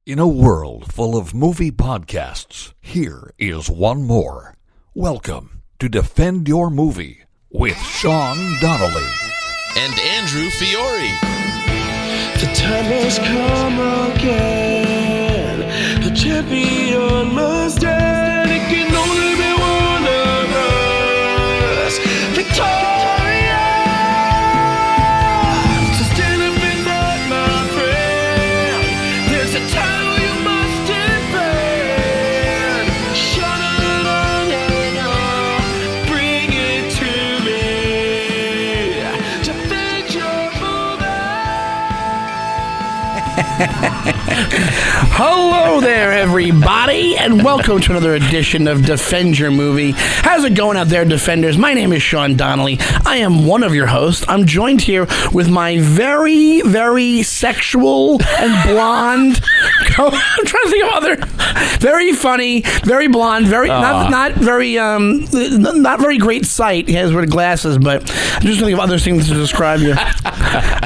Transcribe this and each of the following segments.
In a world full of movie podcasts, here is one more. Welcome to Defend Your Movie with Sean Donnelly and Andrew Fiore. The time has come again. The champion must end. It can only be one of us. Victoria! So stand up and fight, my friend. There's a title you must defend. Shut it on, bring it to me. Defend your Hello there, everybody, and welcome to another edition of Defend Your Movie. How's it going out there, Defenders? My name is Sean Donnelly. I am one of your hosts. I'm joined here with my very, very sexual and blonde I'm trying to think of other very funny, very blonde, very not very great sight. He has weird glasses, but I'm just thinking of other things to describe you.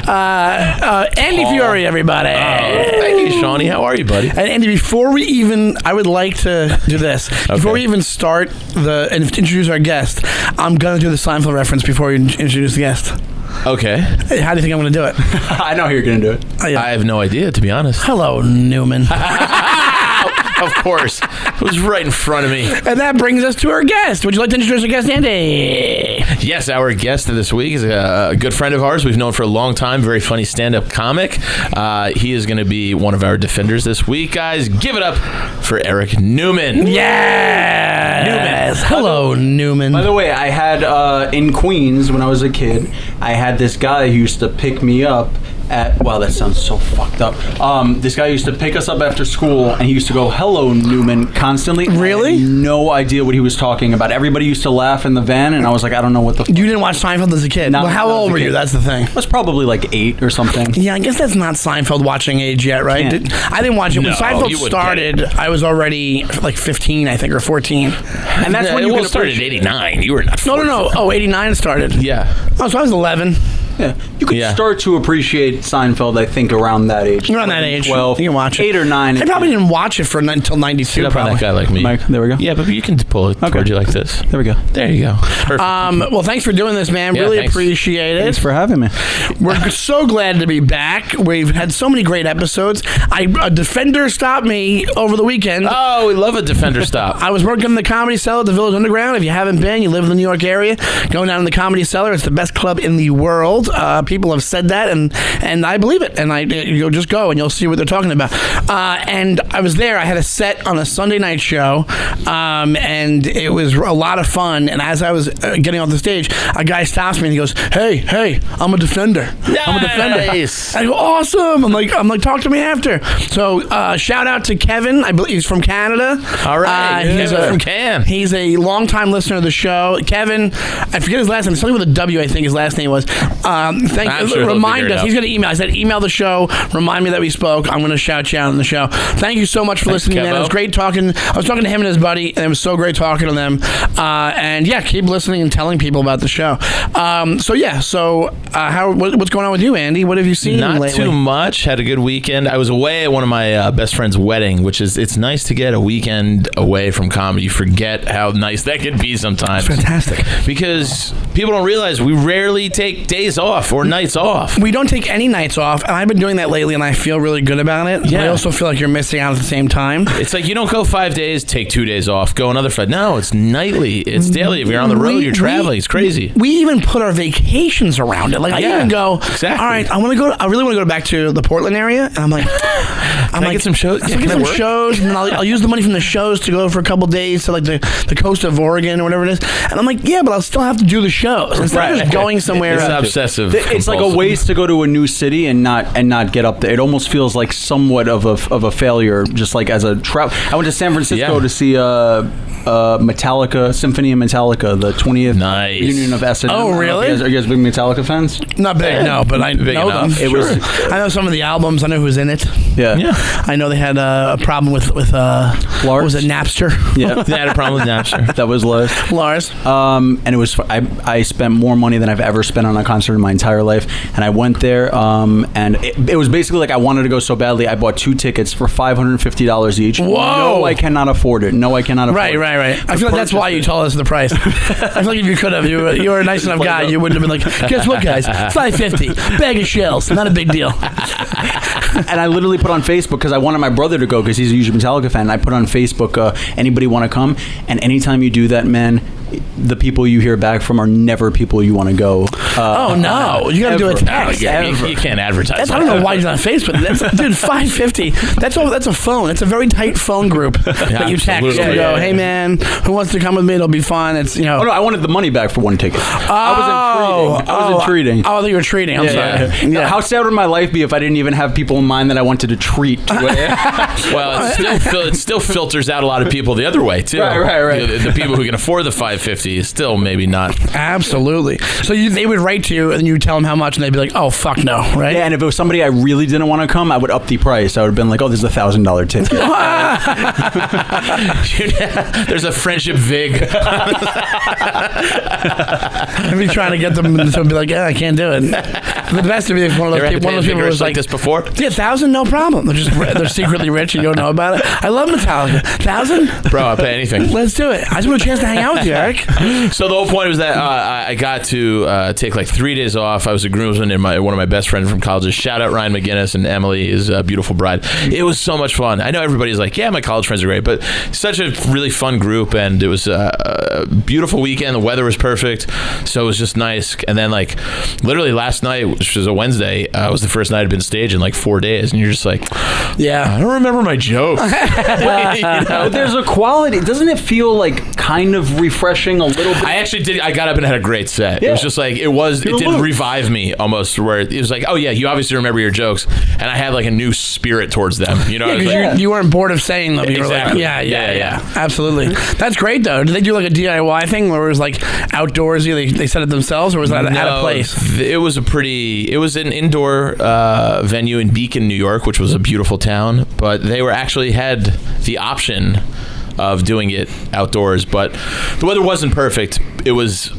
Andy Fiore, everybody. Thank you, Shawnee. How are you, buddy? And Andy, before we even, I would like to do this. Okay. Before we even start and introduce our guest, I'm going to do the Seinfeld reference before we introduce the guest. Okay. Hey, how do you think I'm going to do it? I know how you're going to do it. Oh, yeah. I have no idea, to be honest. Hello, Neumann. Of course. It was right in front of me. And that brings us to our guest. Would you like to introduce our guest, Andy? Yes, our guest this week is a good friend of ours. We've known for a long time. Very funny stand-up comic. He is going to be one of our defenders this week, guys. Give it up for Eric Neumann. Yes. Hello, Neumann. By the way, I had in Queens when I was a kid, I had this guy who used to pick me up wow, that sounds so fucked up. This guy used to pick us up after school, and he used to go, "Hello, Neumann," constantly. Really? I had no idea what he was talking about. Everybody used to laugh in the van, and I was like, I don't know what the fuck. You didn't watch Seinfeld as a kid? Not well, how old were you? That's the thing. I was probably like 8 or something. Yeah, I guess that's not Seinfeld watching age yet, right? I didn't watch it. When Seinfeld started, I was already like 15, I think, or 14. And that's when you started in 89. You were not 14. No. Oh, 89 started. Yeah. Oh, so I was 11. Yeah, you could start to appreciate Seinfeld, I think, around that age. Around that age. 12, you can watch it. 8 or 9. I probably didn't watch it until 92. Sit up on that guy like me. Mike, there we go. Yeah, but you can pull it towards you like this. There we go. There you go. Perfect. Well, thanks for doing this, man. Yeah, really thanks. appreciate it. Thanks for having me. We're so glad to be back. We've had so many great episodes. A Defender stopped me over the weekend. Oh, we love a Defender stop. I was working in the Comedy Cellar at the Village Underground. If you haven't been, you live in the New York area, going down in the Comedy Cellar. It's the best club in the world. People have said that, and I believe it. And you'll just go and you'll see what they're talking about. And I was there. I had a set on a Sunday night show, and it was a lot of fun. And as I was getting off the stage, a guy stops me and he goes, "Hey, I'm a defender. I'm a defender." Nice. I go, "Awesome." I'm like, talk to me after. So shout out to Kevin. I believe he's from Canada. All right. He's from Can. He's a longtime listener of the show. Kevin, I forget his last name. Something with a W, I think his last name was. Remind us. He's going to email. I said, email the show. Remind me that we spoke. I'm going to shout you out on the show. Thank you so much for listening, man. It was great talking. I was talking to him and his buddy, and it was so great talking to them. And yeah, keep listening and telling people about the show. What's going on with you, Andy? What have you seen lately? Not too much. Had a good weekend. I was away at one of my best friend's wedding, which is, it's nice to get a weekend away from comedy. You forget how nice that could be sometimes. It's fantastic. Because people don't realize we rarely take days off or nights off. We don't take any nights off, and I've been doing that lately, and I feel really good about it. Yeah. I also feel like you're missing out at the same time. It's like you don't go 5 days, take 2 days off, go another 5. No, it's nightly. It's daily. If you're on the road, you're traveling. It's crazy. We even put our vacations around it. Like, I even go, exactly. All right, I really want to go back to the Portland area, and I'm like, get some shows? Get some shows, and then I'll use the money from the shows to go for a couple days to like the coast of Oregon or whatever it is. And I'm like, yeah, but I'll still have to do the shows instead of just going somewhere. It's obsessive. It's like a waste to go to a new city and not get up there. It almost feels like somewhat of a failure. Just like as a travel, I went to San Francisco to see Metallica, Symphony of Metallica, the 20th reunion of S&M. Oh, really? Are you guys big Metallica fans? Not big, no, but I know them. I know some of the albums. I know who's in it. Yeah. I know they had a problem with Lars. What was it, Napster? Yeah, they had a problem with Napster. That was Lars. Lars. And it was. I spent more money than I've ever spent on a concert in in my entire life. And I went there, and it was basically like I wanted to go so badly. I bought 2 tickets for $550 each. Whoa! No, I cannot afford it. No, I cannot afford it. Right. I feel like that's why you told us the price. I feel like if you could have, you were a nice enough guy, you wouldn't have been like, guess what, guys? $550, bag of shells, not a big deal. And I literally put on Facebook because I wanted my brother to go because he's a huge Metallica fan. I put on Facebook, anybody want to come? And anytime you do that, man, the people you hear back from are never people you want to go. Oh no, you got to do a text. You can't advertise. I don't know why he's on Facebook. Dude, $550. That's a phone. It's a very tight phone group that you text and go, hey man, who wants to come with me? It'll be fun. It's Oh no, I wanted the money back for 1 ticket. I wasn't treating. Oh, I thought you were treating. I'm sorry. Yeah. How sad would my life be if I didn't even have people in mind that I wanted to treat? Well, it still filters out a lot of people the other way too. Right. The people who can afford the $550 is still maybe not. Absolutely. So they would write to you and you would tell them how much and they'd be like, oh fuck no, right? Yeah, and if it was somebody I really didn't want to come, I would up the price. I would have been like, oh, there's a $1,000 ticket. There's a friendship vig. I'd be trying to get them to be like, yeah, I can't do it. The best would be if one of those people was like this before. Yeah, $1,000, no problem. They're secretly rich and you don't know about it. I love Metallica. $1,000, bro, I'll pay anything. Let's do it. I just want a chance to hang out with you, Eric. So the whole point was that I got to take like 3 days off. I was a groomsman and one of my best friends from college. Shout out Ryan McGinnis and Emily, his beautiful bride. It was so much fun. I know everybody's like, yeah, my college friends are great, but such a really fun group, and it was a beautiful weekend. The weather was perfect, so it was just nice. And then like literally last night, which was a Wednesday, was the first night I'd been stage in like 4 days, and you're just like, yeah, I don't remember my jokes. There's a quality. Doesn't it feel like kind of refreshing a little bit? I actually did. I got up and had a great set. Yeah. It was just like it did revive me almost. Where it was like, oh yeah, you obviously remember your jokes, and I had like a new spirit towards them. You know, you weren't bored of saying them. You exactly. were like, yeah, absolutely. That's great though. Did they do like a DIY thing where it was like outdoorsy? They set it themselves, or was that at a place? It was an indoor venue in Beacon, New York, which was a beautiful town. But they had the option of doing it outdoors, but the weather wasn't perfect.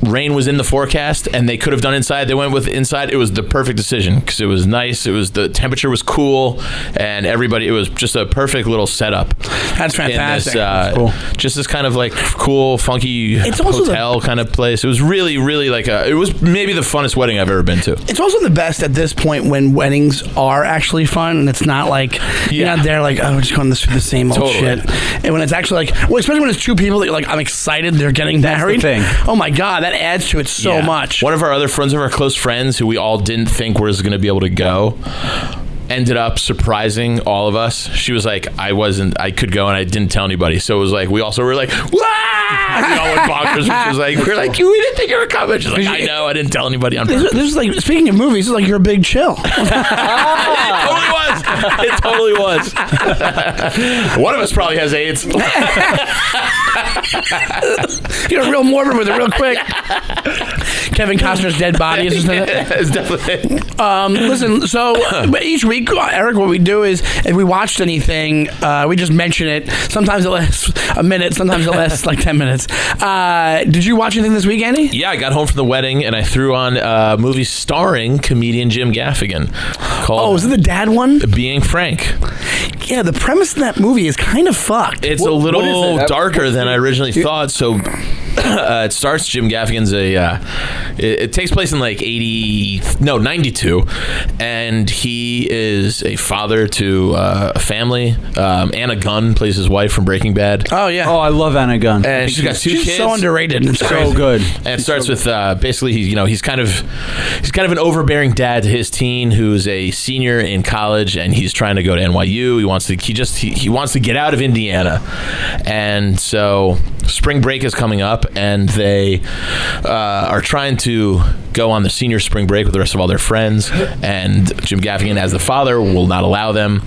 Rain was in the forecast, and they could have done inside. They went with inside. It was the perfect decision because it was nice. The temperature was cool, and it was just a perfect little setup. That's fantastic. Cool. Just this kind of like cool, funky hotel kind of place. It was really, really it was maybe the funnest wedding I've ever been to. It's also the best at this point when weddings are actually fun, and it's not like you're not there like, oh, we're just going through the same old shit. And when it's actually like, well, especially when it's 2 people that you're like, I'm excited they're getting married. That's the thing. Oh my God, that adds to it so much. One of our other friends, our close friends, who we all didn't think was going to be able to go, ended up surprising all of us. She was like, I could go, and I didn't tell anybody. So it was like, we also were like, wah! We all went bonkers, which was like, we're like, we didn't think you were coming. She's like, I know, I didn't tell anybody on purpose. This is like, speaking of movies, this is like you're a big chill. It totally was. One of us probably has AIDS. You're real morbid with it real quick. Kevin Costner's dead body is just in it. It's definitely. Listen, so each week, Eric, what we do is if we watched anything, we just mention it. Sometimes it lasts a minute, sometimes it lasts like 10 minutes. Did you watch anything this week, Andy? Yeah, I got home from the wedding and I threw on a movie starring comedian Jim Gaffigan called is it the dad one? Being Frank. Yeah, the premise of that movie is kind of fucked. It's a little darker than I originally thought. So it starts, Jim Gaffigan's it takes place in like 92, and he is a father to a family. Anna Gunn plays his wife from Breaking Bad. Oh yeah. Oh, I love Anna Gunn. And she's got 2 kids. She's so underrated. It's so good. And it starts with basically he's kind of an overbearing dad to his teen who's a senior in college, and he's trying to go to NYU. He wants to get out of Indiana, and so spring break is coming up, and they are trying to go on the senior spring break with the rest of all their friends, and Jim Gaffigan, as the father, will not allow them,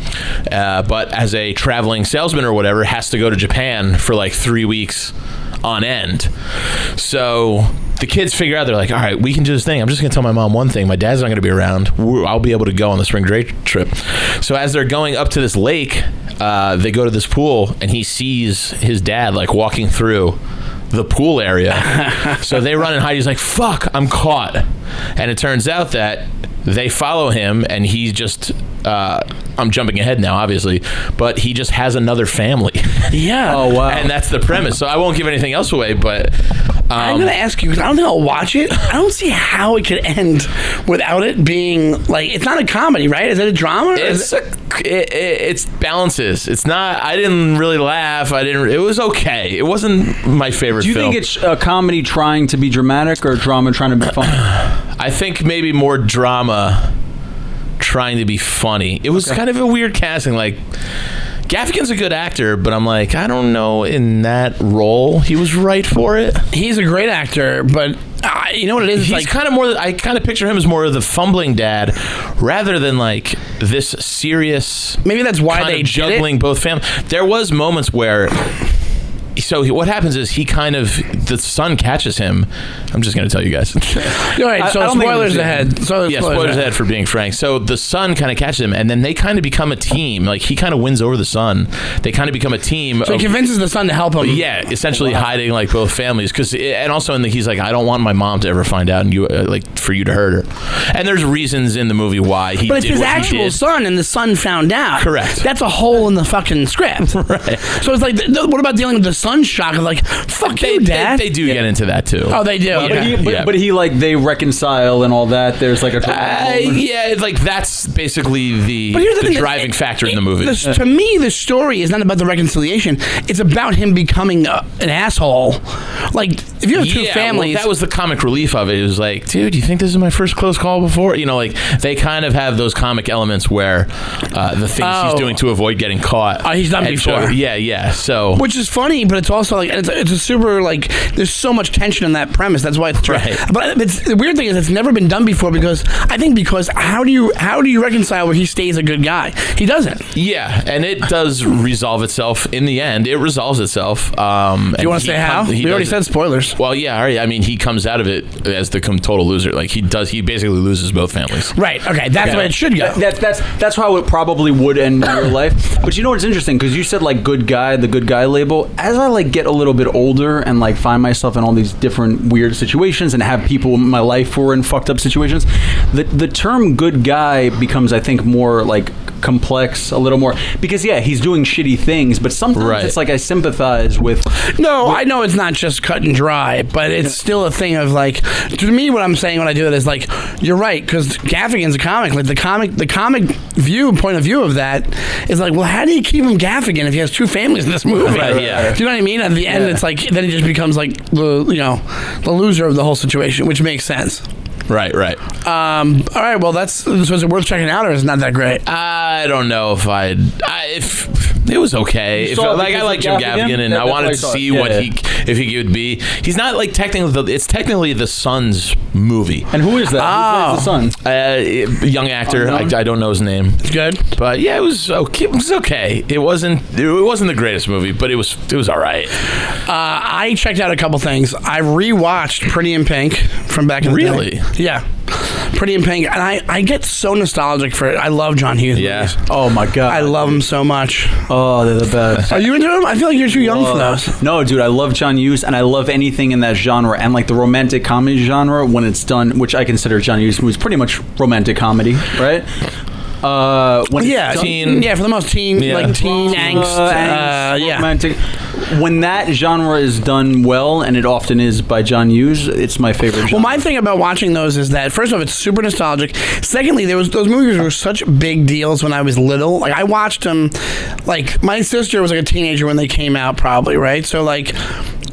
but as a traveling salesman or whatever, has to go to Japan for like 3 weeks on end. So the kids figure out, they're like, all right, we can do this thing. I'm just going to tell my mom one thing. My dad's not going to be around. I'll be able to go on the spring break trip. So as they're going up to this lake, they go to this pool, and he sees his dad like walking through the pool area. So they run and hide. He's like, fuck, I'm caught. And it turns out that they follow him, and he just I'm jumping ahead now, obviously, but he just has another family. Yeah. Oh, wow. And that's the premise. So I won't give anything else away, but I'm going to ask you, because I don't think I'll watch it. I don't see how it could end without it being, like, it's not a comedy, right? Is it a drama? It's balances. It's not, I didn't really laugh. It was okay. It wasn't my favorite film. Do you think it's a comedy trying to be dramatic or drama trying to be funny? I think maybe more drama trying to be funny. It was kind of a weird casting. Like, Gaffigan's a good actor, but I'm like, I don't know, in that role, he was right for it. He's a great actor, but you know what it is? It's He's like, kind of more, I kind of picture him as more of the fumbling dad rather than like this serious. Maybe that's why kind they of did juggling it. both families. There was moments where. So what happens is the son catches him. I'm just going to tell you guys. All right, so I don't think spoilers it was ahead. Spoilers ahead for being frank. So the son kind of catches him, and then they kind of become a team. Like, he kind of wins over the son. They kind of become a team. So he convinces the son to help him. Yeah, essentially hiding like both families. And also he's like, I don't want my mom to ever find out, and you for you to hurt her. And there's reasons in the movie why he. But it's did his what he actual did. son, and the son found out. Correct. That's a hole in the fucking script. Right. So it's like, what about dealing with the son's shock of like, fuck you, Dad? They do get into that too. Oh, they do. Okay. But he like they reconcile and all that. There's like a yeah, it's like that's basically But here's the thing, driving factor in the movie. To me, the story is not about the reconciliation. It's about him becoming an asshole. Like, if you have two families... Well, that was the comic relief of it. It was like, dude, you think this is my first close call before? You know, like, they kind of have those comic elements where the things he's doing to avoid getting caught. He's done before. Yeah. So... Which is funny, but it's also like, it's a super, like, there's so much tension in that premise. That's why it's... Right. But the weird thing is it's never been done before because how do you reconcile where he stays a good guy? He doesn't. Yeah, and it does resolve itself in the end. It resolves itself. Do you want to say how? We already said spoilers. Well, yeah, I mean, he comes out of it as the total loser. Like, he basically loses both families. Right, okay, that's the way it should go. That's how it probably would end in your life. But you know what's interesting? Because you said, like, good guy, the good guy label. As I, like, get a little bit older and, like, find myself in all these different weird situations and have people in my life who are in fucked up situations, the term good guy becomes, I think, more, like, complex, a little more. Because, yeah, he's doing shitty things, but sometimes it's like I sympathize with... No, I know it's not just cut and dry, but it's still a thing of, like, to me, what I'm saying when I do it is, like, you're right, because Gaffigan's a comic. Like, the comic point of view of that is like, well, how do you keep him Gaffigan if he has two families in this movie? Right, yeah. Do you know what I mean? At the end, it's like, then it just becomes like the loser of the whole situation, which makes sense. Right. All right. Well, so is it worth checking out, or is it not that great? I don't know if it was okay. I like Jim Gaffigan, and I wanted to see if he could be. He's not like it's technically the son's movie. And who is that? Who plays the son? Young actor. I don't know his name. It's good, but yeah, it was okay. It was okay. It wasn't the greatest movie, but it was all right. I checked out a couple things. I rewatched Pretty in Pink from back in the day. Really? Yeah. Pretty in Pink, and I get so nostalgic for it. I love John Hughes movies. Oh my god, I love him so much. Oh, they're the best. Are you into them? I feel like you're too young for those. No, dude, I love John Hughes, and I love anything in that genre, and like the romantic comedy genre when it's done, which I consider John Hughes movies pretty much romantic comedy, right? For the most teen angst, romantic. When that genre is done well, and it often is by John Hughes, it's my favorite genre. Well, my thing about watching those is that, first off, it's super nostalgic. Secondly, those movies were such big deals when I was little. Like, I watched them, like, my sister was like a teenager when they came out, probably, right? So, like,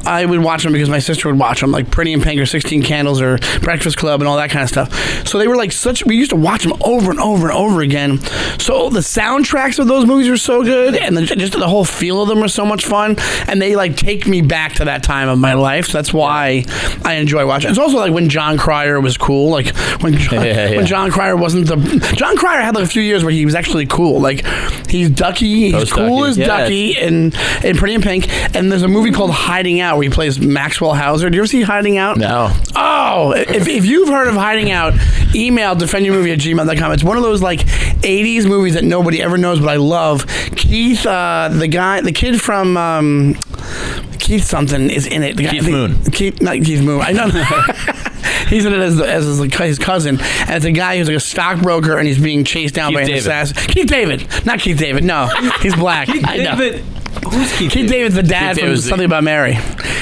I would watch them because my sister would watch them, like Pretty in Pink or 16 Candles or Breakfast Club and all that kind of stuff. So they were like we used to watch them over and over and over again. So the soundtracks of those movies were so good, and just the whole feel of them was so much fun, and they like take me back to that time of my life. So that's why I enjoy watching. It's also like when John Cryer was cool, like when John Cryer wasn't John Cryer had like a few years where he was actually cool. Like he's Ducky, he's cool as Ducky in Pretty in Pink, and there's a movie called Hiding Out where he plays Maxwell Hauser. Do you ever see Hiding Out? No. Oh, if you've heard of Hiding Out, email defendyourmovie@gmail.com. It's one of those like 80s movies that nobody Keith, the kid Keith something is in it. Keith Moon. Not Keith Moon. I know. He's in it as his cousin, and it's a guy who's like a stockbroker, and he's being chased down by an assassin. Keith David, not Keith David. No, he's black. I know. Who's Keith David's the dad from Something About Mary.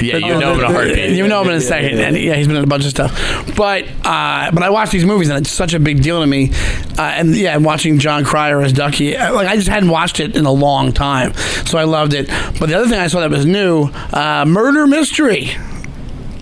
Yeah, you know him in a heartbeat. You know him in a second. And yeah, he's been in a bunch of stuff. But I watch these movies, and it's such a big deal to me. And yeah, watching John Cryer as Ducky, I just hadn't watched it in a long time, so I loved it. But the other thing I saw that was new, Murder Mystery.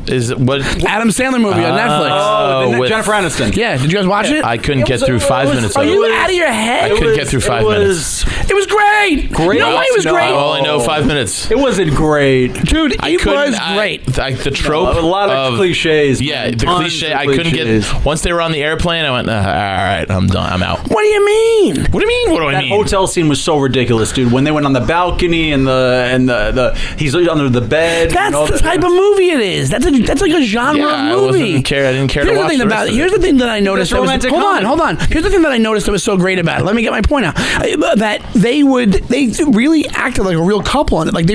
Is what Adam Sandler movie on Netflix? Oh, Jennifer Aniston. Yeah, did you guys watch it? I couldn't get through 5 minutes of Are it. you out of your head? I couldn't get through 5 minutes. It was great. Great. You know why it was great? I only know 5 minutes. It wasn't great. Dude, it was great. The trope a lot of cliches. Yeah, the cliche. I couldn't get. Once they were on the airplane, I went, all right, I'm done. I'm out. What do you mean? What do you mean? What do I That mean? hotel scene was so ridiculous, dude. When they went on the balcony and the he's under the bed. That's the type of movie it is. That's like a genre of movie. I didn't care to watch the rest of it. Here's the thing that I noticed. Hold on. Here's the thing that I noticed that was so great about it. Let me get my point out. That they really acted like a real couple in it. Like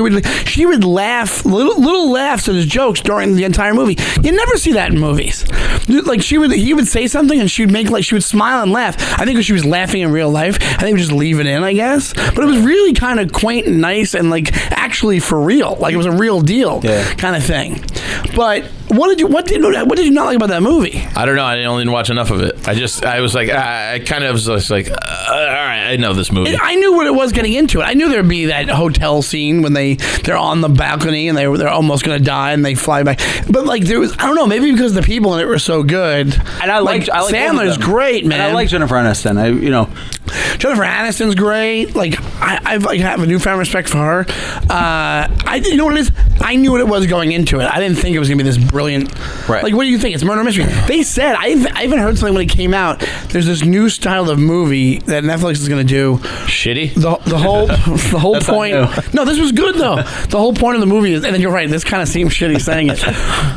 she would laugh, little laughs at his jokes during the entire movie. You never see that in movies. Like he would say something and she would smile and laugh. I think if she was laughing in real life, I think we just leave it in, I guess. But it was really kind of quaint and nice and like actually for real. Like it was a real deal kind of thing. But what did you not like about that movie? I don't know. I only didn't watch enough of it. I was like, I kind of was just like, all right, I know this movie. I knew what it was getting into it. I knew there'd be that hotel scene when they're on the balcony and they're almost gonna die and they fly back. But like there was, I don't know, maybe because the people in it were so good. And I like Sandler's great, man. And I like Jennifer Aniston. Jennifer Aniston's great. Like I have a newfound respect for her. You know what it is? I knew what it was going into it. I didn't think it was gonna be this brilliant. Right. Like, what do you think? It's murder mystery. They said I even heard something when it came out. There's this new style of movie that Netflix is gonna do. Shitty. The whole point. No, this was good though. The whole point of the movie is, and then you're right. This kind of seems shitty saying it.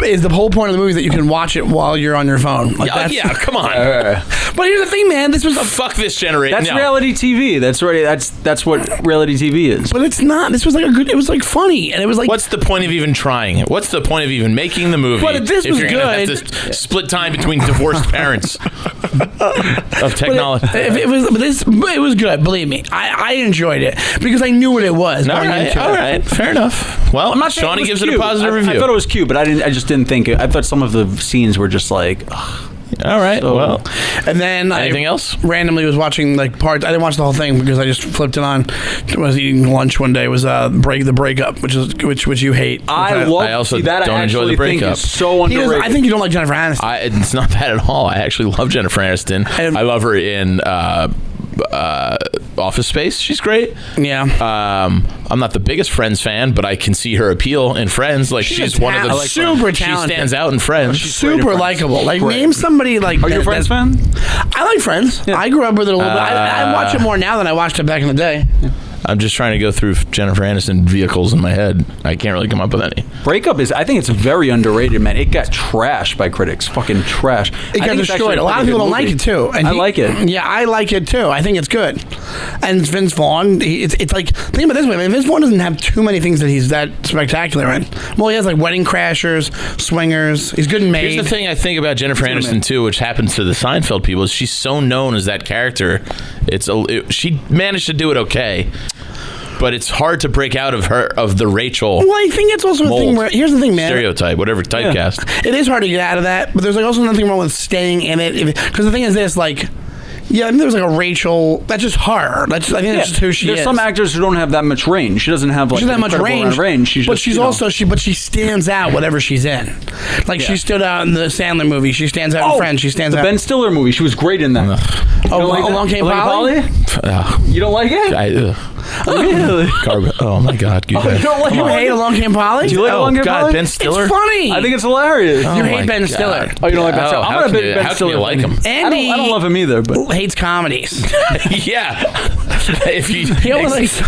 Is the whole point of the movie is that you can watch it while you're on your phone? Like yeah, come on. But here's the thing, man. This was fuck this generation. That's reality TV. That's right. That's what reality TV is. But it's not. This was like it was like funny, and it was like. What's the point of even trying? What's the point of even making the movie? But this was if you're good. Gonna have to split time between divorced parents of technology. It was good. Believe me, I enjoyed it because I knew what it was. All right, fair enough. Well, I'm not Shawnee gives it a positive review. I thought it was cute, but I just didn't think it. I thought some of the scenes were just like. Ugh. All right. Well, and then anything else? Randomly was watching like parts. I didn't watch the whole thing because I just flipped it on. I was eating lunch one day. It was the breakup, which you hate. I also don't enjoy the breakup. Is so underrated. I think you don't like Jennifer Aniston. It's not that at all. I actually love Jennifer Aniston. I love her in Office Space. She's great. Yeah. I'm not the biggest Friends fan, but I can see her appeal in Friends. Like she's one of the super talented. She stands out in Friends. She's super likable. Like name somebody like. Are you a Friends fan? I like Friends. Yeah. I grew up with it a little bit. I watch it more now than I watched it back in the day. I'm just trying to go through Jennifer Aniston vehicles in my head. I can't really come up with any. Breakup I think it's very underrated, man. It got trashed by critics. Fucking trash. It got destroyed. A lot of people don't like it, too. And I like it. Yeah, I like it, too. I think it's good. And Vince Vaughn, it's like, think about it this way, man. Vince Vaughn doesn't have too many things that he's that spectacular in. Well, he has like Wedding Crashers, Swingers. He's good in Maid. Here's the thing I think about Jennifer Aniston, too, which happens to the Seinfeld people, is she's so known as that character. She managed to do it okay. But it's hard to break out of the Rachel. Well, I think it's also a thing where here's the thing, man. Stereotype, whatever typecast. Yeah. It is hard to get out of that, but there's like also nothing wrong with staying in it. Because the thing is this, like. Yeah, I think there was like a Rachel. That's just her. I think that's just who she is. There's some actors who don't have that much range. She doesn't have like that much range. She's she stands out whatever she's in. Like she stood out in the Sandler movie. She stands out in Friends. She stands out. The Ben Stiller movie. She was great in that. Along Came Polly? You don't like it? Really? Oh my God! You hate Along Came Polly? Do you like Along Came Polly? Ben Stiller? It's funny. I think it's hilarious. You hate Ben Stiller. Oh, you don't like Ben Stiller? I'm a big Ben Stiller. How can you like him? Andy, I don't love him either, but hates comedies. Yeah. He likes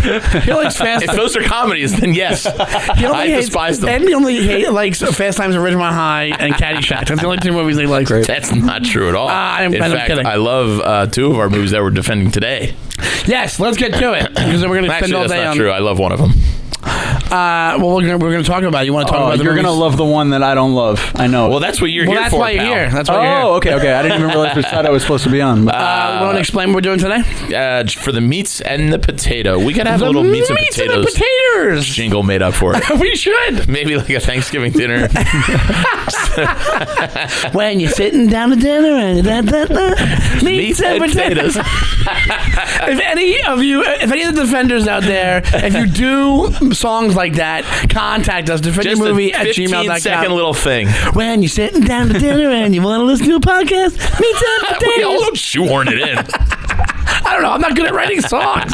Fast. If those are comedies, then yes, I despise them. Andy only likes Fast Times at Ridgemont High and Caddyshack. That's the only two movies he likes. That's not true at all. I'm kidding. I love two of our movies that we're defending today. Yes, let's get to it because we're going to spend all day on. That's not true. I love one of them. Well, we're gonna talk about it. You want to talk about the You're movies? going to love the one that I don't love. I know. Well, that's what you're here that's for, why you're pal. here. That's why you're here. Okay. I didn't even realize which side I was supposed to be on. You want to explain what we're doing today? For the meats and the potato. We got to have a little meats and potatoes jingle made up for it. We should. Maybe like a Thanksgiving dinner. When you're sitting down to dinner and Meats and potatoes. If any of the Defenders out there, if you do songs like that, contact us, defendermovie at gmail.com. 15-second little thing. When you're sitting down to dinner and you want to listen to a podcast, meats and potatoes. We all shoehorn it in. I don't know. I'm not good at writing songs.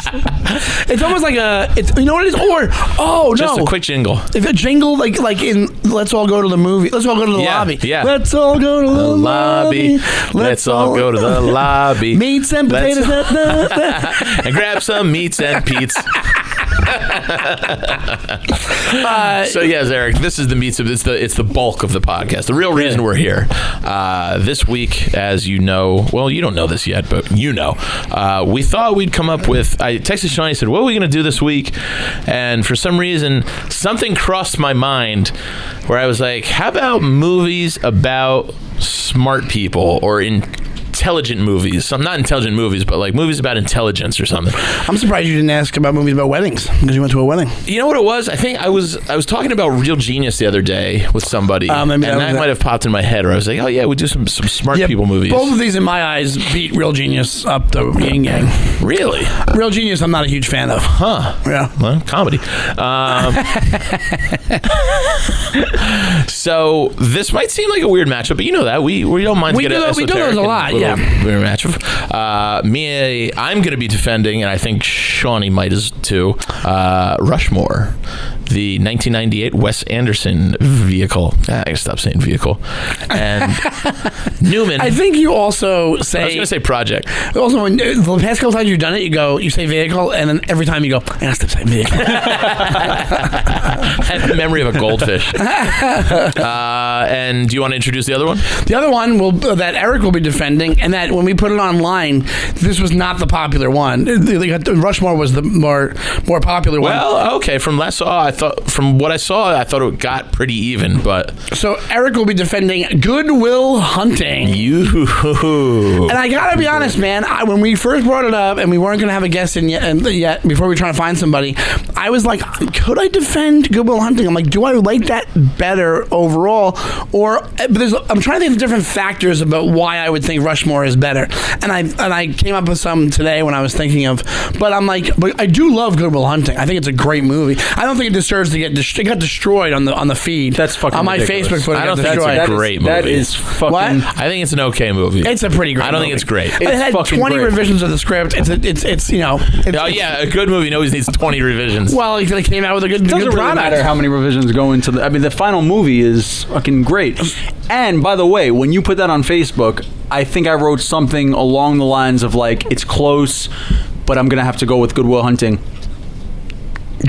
It's almost like you know what it is? Just a quick jingle. If a jingle like in Let's All Go to the Movie. Let's all go to the lobby. Yeah. Let's all go to the lobby. Let's all go to the lobby. Meats and potatoes. And grab some meats and Pete's. So yes, Eric, this is the meats of it's the bulk of the podcast. The real reason we're here this week, as you know, well, you don't know this yet, but you know, we thought we'd come up with. I texted Sean. He said, "What are we going to do this week?" And for some reason, something crossed my mind where I was like, "How about movies about smart people or intelligent movies? Not intelligent movies, but like movies about intelligence or something." I'm surprised you didn't ask about movies about weddings because you went to a wedding. You know what it was? I think I was talking about Real Genius the other day with somebody, and that might have popped in my head. Where I was like, "Oh yeah, we do some smart people movies." Both of these, in my eyes, beat Real Genius up the yin yang. Really? Real Genius, I'm not a huge fan of. Huh? Yeah. Well, comedy. So this might seem like a weird matchup, but you know that we don't mind. We do those a lot. Yeah. Weird matchup. I'm going to be defending, and I think Shawnee might as too. Rushmore, the 1998 Wes Anderson vehicle. I gotta stop saying vehicle. And Neumann. I think you also say. I was going to say project. Also, when the past couple times you've done it, you say vehicle, and then every time you go, I gotta stop saying vehicle. I have the memory of a goldfish. And do you want to introduce the other one? The other one that Eric will be defending, and that when we put it online, this was not the popular one. Rushmore was the more popular one. Well, okay. From what I saw, I thought it got pretty even. But so Eric will be defending Good Will Hunting. And I gotta be honest, man. When we first brought it up, and we weren't gonna have a guest in yet before we were trying to find somebody, I was like, could I defend Good Will Hunting? I'm like, do I like that better overall, I'm trying to think of different factors about why I would think Rushmore is better, and I came up with some today when I was thinking of, but I'm like, but I do love Good Will Hunting. I think it's a great movie. I don't think it deserves to get it got destroyed on the feed. That's fucking on my ridiculous. Facebook footage. I don't think it's a great movie. That is fucking. What? I think it's an okay movie. It's a pretty great. I don't movie. think it's great. It had fucking 20 great. revisions of the script. It's you know. A good movie always needs 20 revisions. Well, they came out with a good It doesn't really product. matter how many revisions go into the final movie is fucking great. And by the way, when you put that on Facebook, I think I wrote something along the lines of like, it's close, but I'm gonna have to go with Good Will Hunting.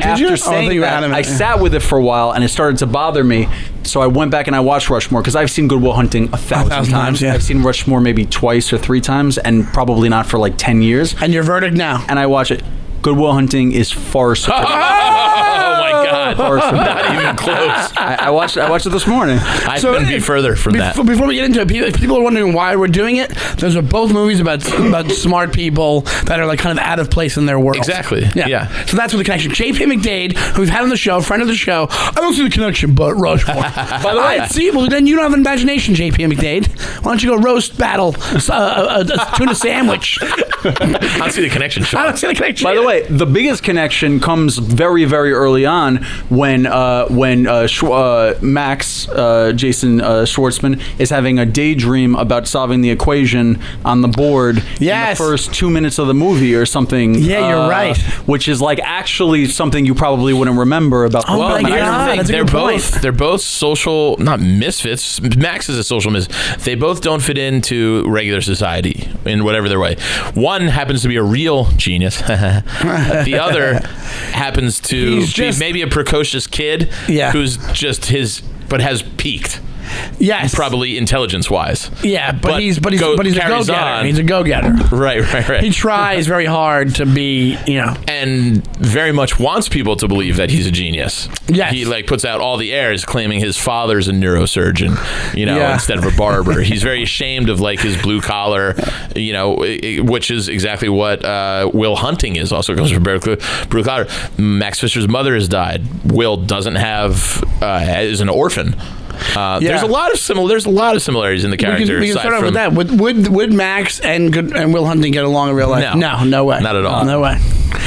After saying that, I sat with it for a while, and it started to bother me. So I went back and I watched Rushmore, because I've seen Good Will Hunting 1,000 times. Yeah. I've seen Rushmore maybe twice or 3 times, and probably not for like 10 years. And your verdict now? And I watch it. Good Will Hunting is far superior. Oh my God! Not even close. I watched it this morning. I couldn't be further from that. Before we get into it, if people are wondering why we're doing it, those are both movies about smart people that are like kind of out of place in their world. Exactly. Yeah. So that's where the connection. J.P. McDade, who we've had on the show, friend of the show. I don't see the connection, but Rushmore. By the way, see, well then you don't have an imagination, J.P. McDade. Why don't you go roast battle a tuna sandwich? I don't see the connection. Sean. I don't see the connection. By the way, the biggest connection comes very, very early on when Max, Jason Schwartzman, is having a daydream about solving the equation on the board in the first 2 minutes of the movie or something. Yeah, you're right. Which is like actually something you probably wouldn't remember about the my God, that's a good point. They're both social, not misfits. Max is a social misfit. They both don't fit into regular society in whatever their way. One happens to be a real genius. The other happens to be maybe a precocious kid who's just but has peaked. Yes. Probably intelligence-wise. Yeah, but he's a carries go-getter. on. He's a go-getter. Right. He tries very hard to be, and very much wants people to believe that he's a genius. Yes. He puts out all the airs claiming his father's a neurosurgeon, instead of a barber. He's very ashamed of his blue collar, which is exactly what Will Hunting is. Also comes from blue collar. Max Fisher's mother has died. Will doesn't have is an orphan. There's a lot of similarities in the characters. We can start off with that. Would Max and Will Hunting get along in real life? No way. Not at all. No way.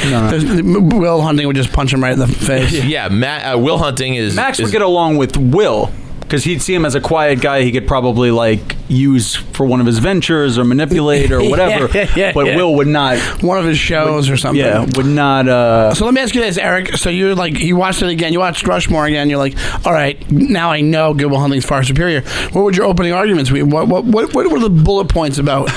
No. Will Hunting would just punch him right in the face. Yeah, Will Hunting is... Max would get along with Will, because he'd see him as a quiet guy he could probably use for one of his ventures or manipulate or whatever. But Will would not. One of his shows or something. Yeah, would not. So let me ask you this, Eric. So you're you watched it again. You watched Rushmore again. You're like, all right, now I know Good Will Hunting's far superior. What would your opening arguments be? What were the bullet points about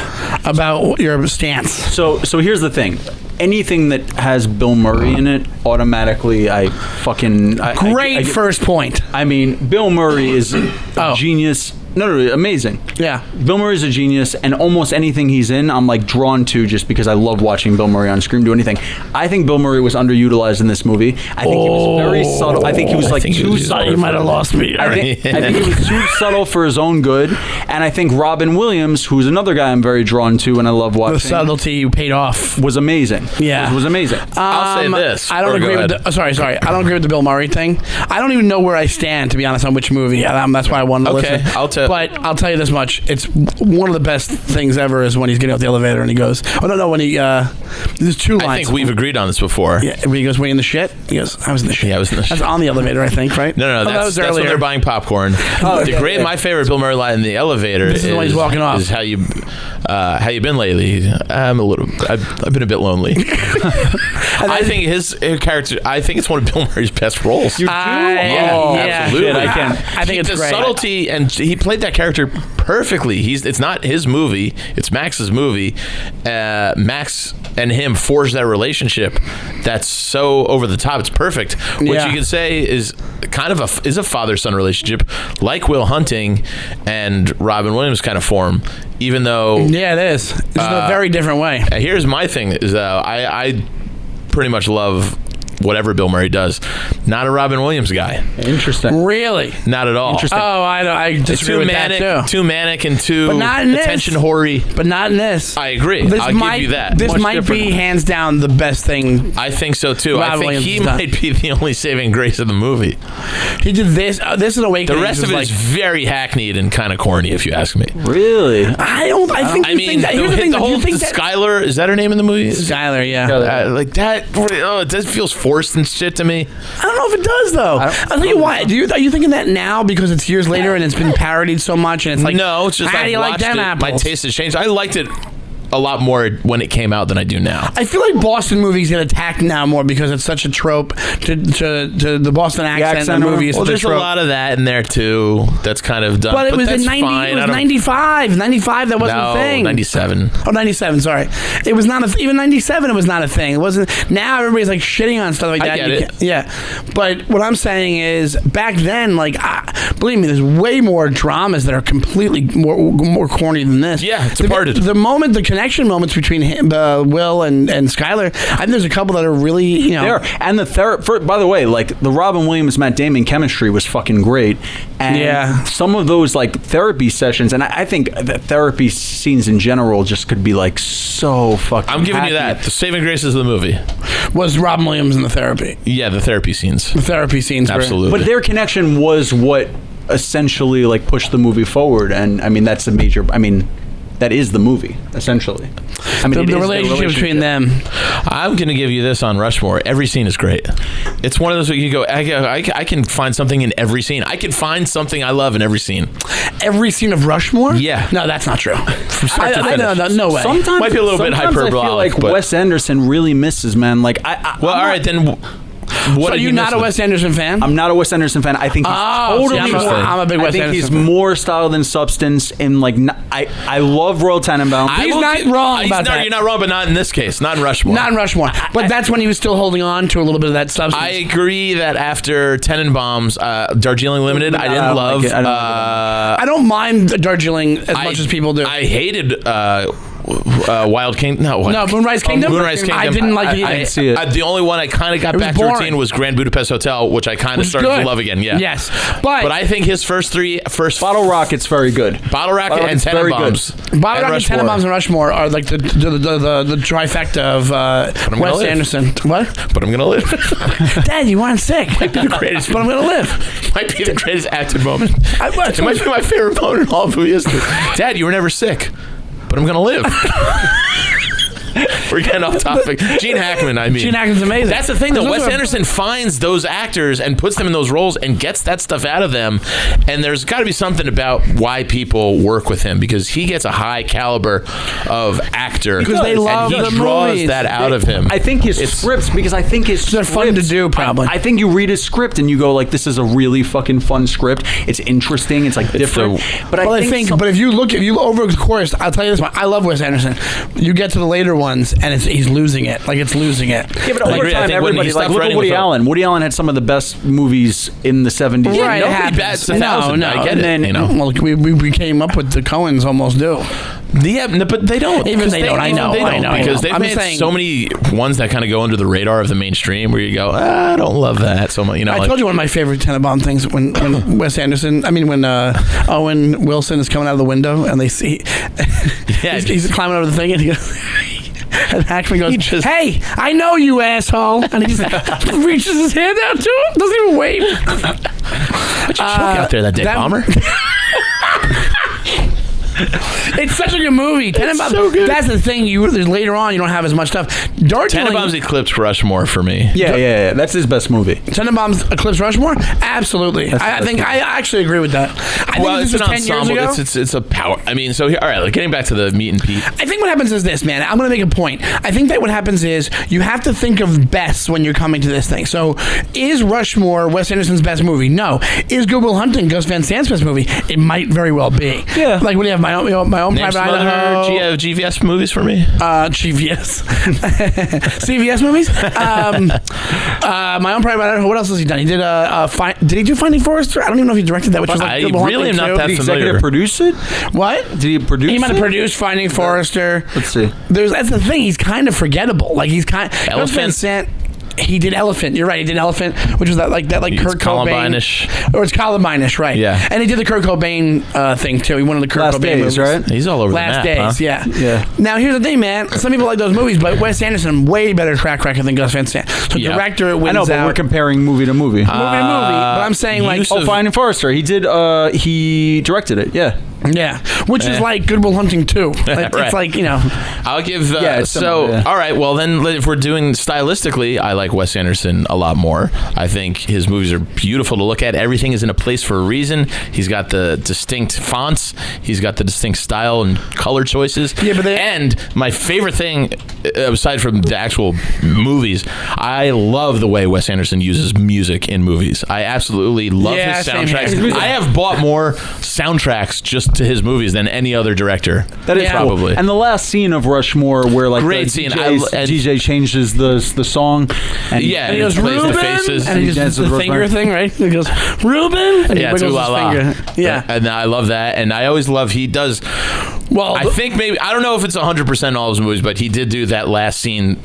your stance? So here's the thing. Anything that has Bill Murray in it, automatically Great first point. I mean, Bill Murray is a genius. No, amazing. Yeah. Bill Murray's a genius, and almost anything he's in, I'm drawn to just because I love watching Bill Murray on screen do anything. I think Bill Murray was underutilized in this movie. I think he was very subtle. I think he was too subtle. You might have lost me. I think he was too subtle for his own good, and I think Robin Williams, who's another guy I'm very drawn to and I love watching. The subtlety paid off. Was amazing. Yeah. It was amazing. I'll say this. I don't agree with sorry. I don't agree with the Bill Murray thing. I don't even know where I stand, to be honest, on which movie. That's why I wanted to listen. But I'll tell you this much. It's one of the best things ever is when he's getting out the elevator and he goes, when he, there's two lines. I think we've agreed on this before. Yeah, when he goes, were you in the shit? He goes, I was in the shit. Yeah, I was in the shit. That's on the elevator, I think, right? No, that's when they're buying popcorn. My favorite Bill Murray line in the elevator is when he's walking off. Is how you been lately? I've been a bit lonely. I think his character, it's one of Bill Murray's best roles. You do? Absolutely. I think it's the great. Subtlety, and he played that character perfectly. It's not his movie, it's Max's movie. Max and him forged that relationship that's so over the top, it's perfect. Which you could say is kind of a father-son relationship, like Will Hunting and Robin Williams kind of form, even though it is. It's a very different way. Here's my thing is I pretty much love whatever Bill Murray does. Not a Robin Williams guy. Interesting. Really? Not at all. Interesting. Oh, I disagree with that too. Too manic and too attention hoary. But not in this. I agree. I'll give you that. This might be hands down the best thing. I think so too. Robin I think Williams he might be the only saving grace of the movie. He did this. This is Awakening. The rest of it is very hackneyed and kind of corny, if you ask me. Really? I don't. I think. Here's the thing. Skylar, is that her name in the movie? Skylar, yeah. Like that. It just feels forced and shit to me. I don't know if it does though. I'll tell you why. Are you thinking that now because it's years later and it's been parodied so much and it's like no, it's just how do you like them apples? My taste has changed. I liked it a lot more when it came out than I do now. I feel like Boston movies get attacked now more because it's such a trope to the Boston accent in the movies. Well, there's a lot of that in there too. That's kind of done. But it was in 95. 95, that wasn't a thing. 97. Oh, 97, sorry. It was not even 97 it was not a thing. It wasn't. Now everybody's like shitting on stuff like that. I get it. Yeah. But what I'm saying is back then, believe me, there's way more dramas that are completely more corny than this. Yeah, it's departed. The moment the connection moments between him, Will and Skylar, I think there's a couple that are really, There. And by the way, the Robin Williams, Matt Damon chemistry was fucking great. And some of those therapy sessions, and I think that therapy scenes in general just could be so fucking I'm giving you that. The saving graces of the movie was Robin Williams in the therapy. Yeah, the therapy scenes. The therapy scenes. Absolutely. But their connection was what essentially pushed the movie forward. And I mean, that's a major, that is the movie, essentially. The relationship between them. I'm going to give you this on Rushmore. Every scene is great. It's one of those where you go, I can find something in every scene. I can find something I love in every scene. Every scene of Rushmore? Yeah. No, that's not true. From start to finish. No way. Sometimes, might be a little bit hyperbolic. I feel Wes Anderson really misses, man. all right, then... What So are you not a Wes Anderson fan? I'm not a Wes Anderson fan. I think he's totally I'm a big Wes Anderson I think he's fan. more style than substance. In like, I love Royal Tenenbaums. He's not wrong about that. You're not wrong, but not in this case. Not in Rushmore. Not in Rushmore. But that's when he was still holding on to a little bit of that substance. I agree that after Tenenbaum's Darjeeling Limited, I didn't love. Like it. I don't mind Darjeeling as much as people do. I hated Wild King. No, Moonrise Kingdom. Moonrise Kingdom. I didn't like it either. I didn't see it. The only one I kind of got was back to boring. routine was Grand Budapest Hotel, which I kind of started to love again. Yeah. Yes, But I think his first Bottle Rocket's very good. Bottle Rocket and very good. Tenenbaums. Bottle Rocket, Tenenbaums, and Rushmore are like the trifecta of Wes Anderson. What? But I'm gonna live. Dad, you weren't sick. Might be the greatest. But I'm gonna live. Might be the greatest acted moment. It It might be my favorite moment in all of movie history. Dad, you were never sick, but I'm gonna live. We're getting off topic. Gene Hackman, I mean. Gene Hackman's amazing. That's the thing, though. There's Wes also- Anderson finds those actors and puts them in those roles and gets that stuff out of them. And there's got to be something about why people work with him, because he gets a high caliber of actor. Because they love and he the draws movies. that out of him. I think his scripts, because I think his They're fun to scripts- do, probably. I think you read his script and you go like, this is a really fucking fun script. It's interesting. It's like different. But Well, I think, but if you over the course, I'll tell you this one. I love Wes Anderson. You get to the later ones, and he's losing it. Like, it's losing it. Yeah, but I over agree. I time, think when he everybody stopped like look at writing Woody with Allen. Woody Allen had some of the best movies in the 70s. Right, it nobody happens. bats 1,000. No, I get and it. then, You know? well, we came up with the Coens almost do. Yeah, but they don't. Even they don't. I know. They don't, because they've I'm made saying- so many ones that kind of go under the radar of the mainstream, where you go, I don't love that so much. You know, I told you one of my favorite Tenenbaum things when Wes Anderson, when Owen Wilson is coming out of the window and they see, Yeah, he's climbing over the thing and he goes, and Hackman goes, He just- "Hey, I know you, asshole," and he just reaches his hand out to him, doesn't even wave. What'd you choke out there that day, Bomber? It's such a good movie. Tenenbaums, so good. That's the thing. Later on, you don't have as much stuff. Darjeeling, Tenenbaums eclipsed Rushmore for me. Yeah. That's his best movie. Tenenbaums eclipse Rushmore. Absolutely, I think I actually agree with that. I Well, think it's this an was 10 years ensemble. ago. It's a power. I mean, so here, all right. Like, getting back to the meat and Pete. I think what happens is this, man. I'm going to make a point. I think that what happens is you have to think of best when you're coming to this thing. So, is Rushmore Wes Anderson's best movie? No. Is Good Will Hunting Gus Van Sant's best movie? It might very well be. Yeah. Like, what do you have? My own Name Private some other Idaho. GVS movies for me. GVS. CVS movies. My own Private Idaho. What else has he done? He did did he do Finding Forrester? I don't even know if he directed that, which was like I Good Will really am Hunting not too. that Did the familiar. executive produce it? What? Did he produce He might have it? produced Finding Forrester. Let's see. That's the thing. He's kind of forgettable. Like he's kind. Gus Van Elephant. Sant. He did Elephant. You're right. He did Elephant, which was that It's Kurt Cobain. Columbine-ish. Or it's Columbine-ish, right? Yeah. And he did the Kurt Cobain thing too. He wanted the Kurt Last Cobain Days, movies. right? He's all over Last the map. Days, yeah. Yeah. Now here's the thing, man. Some people like those movies, but Wes Anderson way better track record than Gus Van Sant. So Yeah. director it wins I know, but out. we're comparing movie to movie. movie to movie. But I'm saying like use of- Finding Forrester. He did. He directed it. Yeah. yeah, which is like Good Will Hunting too. Like, Right. It's like I'll give. Yeah, it's similar, yeah. All right. Well, then, if we're doing stylistically, I like Wes Anderson a lot more. I think his movies are beautiful to look at. Everything is in a place for a reason. He's got the distinct fonts. He's got the distinct style and color choices. Yeah, but and my favorite thing, aside from the actual movies, I love the way Wes Anderson uses music in movies. I absolutely love Yeah, his same here. soundtracks. His music- I have bought more soundtracks just to his movies than any other director. That is Yeah. cool. Probably. And the last scene of Rushmore, where like Great the scene. DJ changes the song. And Yeah, and he goes, plays the Ruben, faces. and he just dances does the with finger Rosemary. thing, right? He goes, Ruben, and he Yeah, wiggles it's his ooh la la. finger. Yeah. And I love that. And I always love he does. Well, I think maybe I don't know if it's 100% all his movies, but he did do that last scene,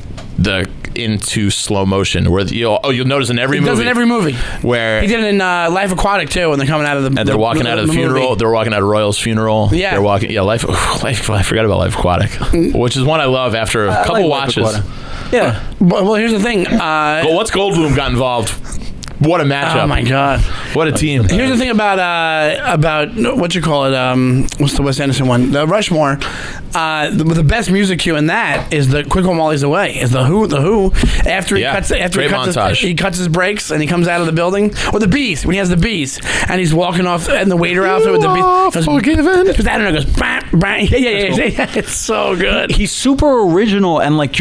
into slow motion, where you'll notice in every he movie. does it in every movie. Where He did it in Life Aquatic too, when they're coming out of the and they're walking out of the funeral. movie. They're walking out of Royal's funeral. Yeah. They're walking. Yeah, Life. I forgot about Life Aquatic, which is one I love after a couple like Life watches. Aquatic. Yeah. Well, here's the thing. Well, once Goldblum got involved, what a matchup! Oh my god. What a team! Here's the thing about what you call it. What's the Wes Anderson one? The Rushmore. The best music cue in that is the Quick Home Molly's Away. Is the Who after he Yeah. cuts Great montage. he cuts his brakes and he comes out of the building, or the bees when he has the bees and he's walking off in the waiter outfit with the bees. Forgiven. Because that goes bang, bang. Yeah. It's so good. He's super original, and like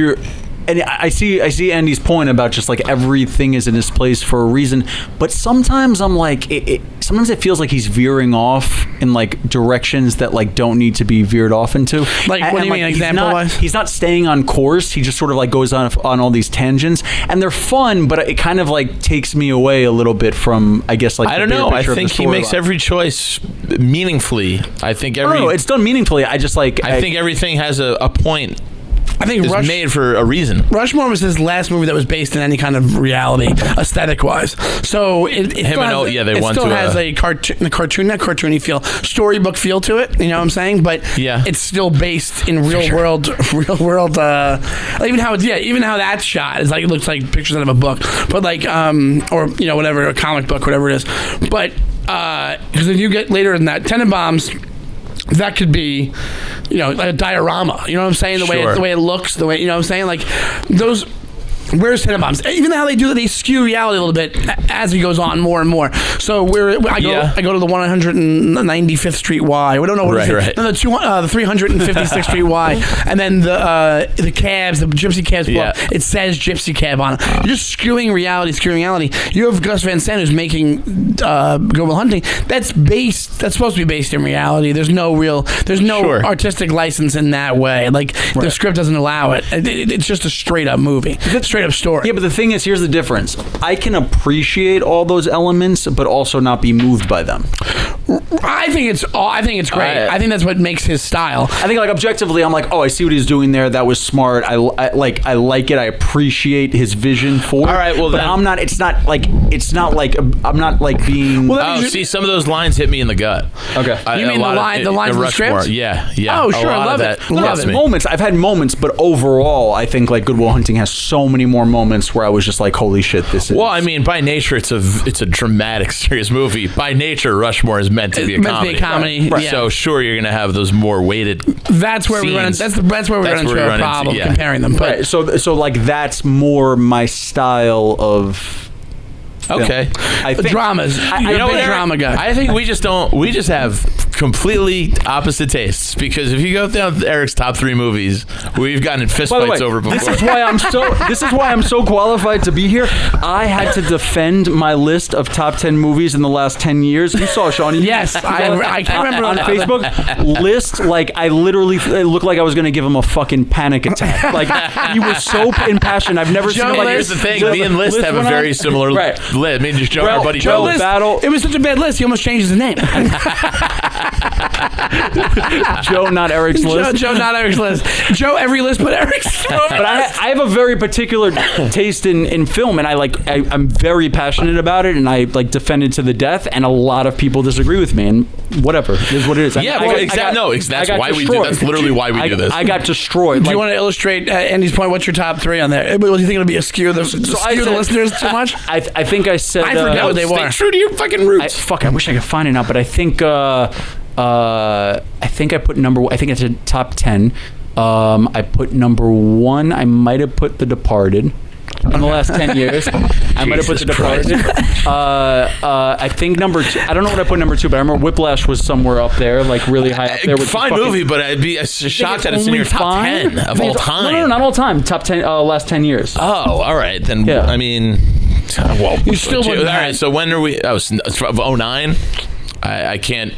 And I see Andy's point about just like everything is in its place for a reason, but sometimes I'm like, sometimes it feels like he's veering off in like directions that like don't need to be veered off into. Like, what do you mean, example-wise? He's not staying on course. He just sort of like goes on all these tangents, and they're fun, but it kind of like takes me away a little bit from, I guess, like I don't know. I think he makes every choice meaningfully. I think it's done meaningfully. I think everything has a point. I think it's made for a reason. Rushmore was his last movie that was based in any kind of reality, aesthetic-wise. So it still has a cartoony feel, storybook feel to it. You know what I'm saying? But it's still based in real world. Even how that's shot is like, it looks like pictures out of a book. But like, or you know, whatever, a comic book, whatever it is. But because if you get later in that Tenenbaums, that could be, you know, like a diorama. You know what I'm saying? The way it looks, the way, you know what I'm saying? Like those. Where's Tenenbaums? Even how they do that, they skew reality a little bit as he goes on more and more. So I go to the 195th Street Y. We don't know what it is. Right. No, the 356th Street Y, and then the cabs, the gypsy cabs. Yeah. It says gypsy cab on it. You're just skewing reality. You have Gus Van Sant who's making Good Will Hunting. That's supposed to be based in reality. There's no artistic license in that way. Like the script doesn't allow it. It's just a straight up movie. Straight up story. Yeah, but the thing is, here's the difference. I can appreciate all those elements, but also not be moved by them. I think it's great. I think that's what makes his style. I think like objectively, I'm like, oh, I see what he's doing there. That was smart. I like it. I appreciate his vision for it. All right, well, but I'm not. It's not like I'm not like being. Well, see, some of those lines hit me in the gut. Okay, you mean the lines in the script? Yeah. Oh, sure, I love it. Moments. I've had moments, but overall, I think like Good Will Hunting has so many more moments where I was just like, holy shit, this is. Well, I mean, by nature, it's a dramatic, serious movie. By nature, Rushmore is meant to be a comedy. Right. So sure, you're gonna have those more weighted. That's where we run. That's where we run into a problem comparing them. But so like that's more my style of. Okay, I think dramas. You know what, drama guy. I think we just have completely opposite tastes, because if you go down Eric's top 3 movies, we've gotten in fistfights over before. This is why I'm so qualified to be here. I had to defend my list of top 10 movies in the last 10 years. You saw Sean. Yes, I can't remember on Facebook. List, like I literally, it looked like I was going to give him a fucking panic attack. Like he was so impassioned. I've never seen. Like, here's the thing: me and List have a very similar list. I mean, just Joe, our buddy Joe. It was such a bad list. He almost changed his name. Joe, not Eric's list. Joe, not Eric's list. Joe, every list but Eric's. But I have a very particular taste in film, and I'm very passionate about it, and I like defend it to the death. And a lot of people disagree with me, and whatever, it is what it is. Yeah, that's why we do. That's literally why we do this. I got destroyed. Do you want to illustrate Andy's point? What's your top 3 on there? Do you think it'll be skew the listeners too much? I think I said. I forgot what they were. Stay true to your fucking roots. I wish I could find it now, but I think I put I think it's a top 10. I put number 1. I might have put The Departed. In the last 10 years, I might have put The Departed. I think number 2. I don't know what I put number 2, but I remember Whiplash was somewhere up there, like really high up there. Fine movie, but I'd be shocked that it's in your top 10 of all time. No, not all time. Top 10, last 10 years. Oh, all right. Then, yeah. I mean, well, you still all right. So when are we? I was 09. I can't.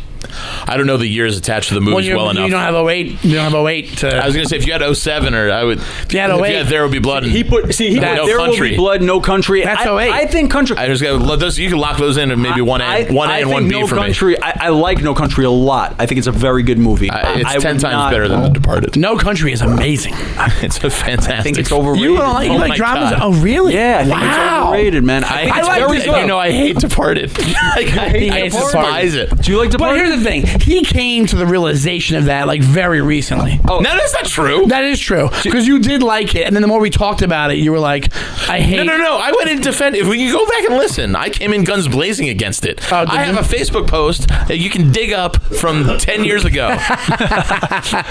I don't know the years attached to the movies well enough. You don't have 08. You don't have 08 to. I was going to say if you had 07 or I would. If you had 08, There Will Be Blood. He put No There Country. Will Be Blood, No Country. That's 08. I think Country. I just got those. You can lock those in and maybe one A and one B for me. I like No Country a lot. I think it's a very good movie. It's 10 times better than The Departed. No Country is amazing. It's a fantastic. I think it's overrated. You like dramas? God. Oh, really? Yeah, I think it's overrated, man. I think it's very good. You know, I hate Departed. I despise it. Do you like Departed? But here's the thing: he came to the realization of that like very recently. Oh, no, that's not true. That is true because you did like it, and then the more we talked about it, you were like, "I hate." No. I went and defend. If you go back and listen, I came in guns blazing against it. Oh, I have a Facebook post that you can dig up from 10 years ago.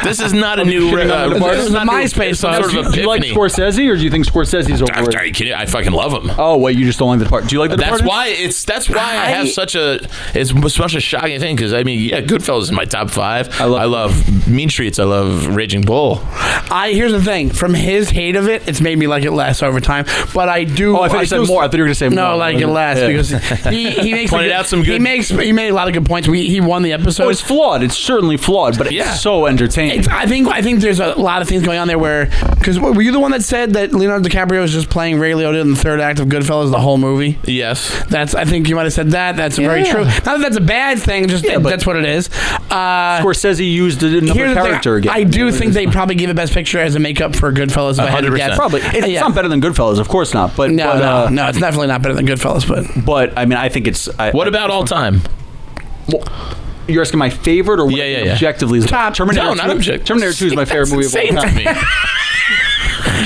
This is not a new. This is a MySpace. Sort of epiphany. Do you like Scorsese, or do you think Scorsese's overrated? I fucking love him. Oh wait, you just don't like The Departed. Do you like The Departed? That's why I have such a. It's such a shocking thing because I mean. mean, yeah, Goodfellas is my top 5. I love Mean Streets. I love Raging Bull. Here's the thing. From his hate of it, it's made me like it less over time. But I do. Oh, I thought you said more. I thought you were going to say more. No, like it less because he makes pointed out some good. He made a lot of good points. He won the episode. Oh, it's flawed. It's certainly flawed, but it's so entertaining. I think there's a lot of things going on there where because were you the one that said that Leonardo DiCaprio was just playing Ray Liotta in the third act of Goodfellas the whole movie? Yes. I think you might have said that. That's very true. Not that that's a bad thing. Just that's what it is. Scorsese used another character again. I do think they probably gave a Best Picture as a makeup for Goodfellas. 100%. Probably. It's not better than Goodfellas, of course not. But no, it's definitely not better than Goodfellas. But I mean, I think it's. What about all time? Well, you're asking my favorite or what objectively is top? Terminator. No, not objective. Terminator 2 is my favorite movie of all time. To me.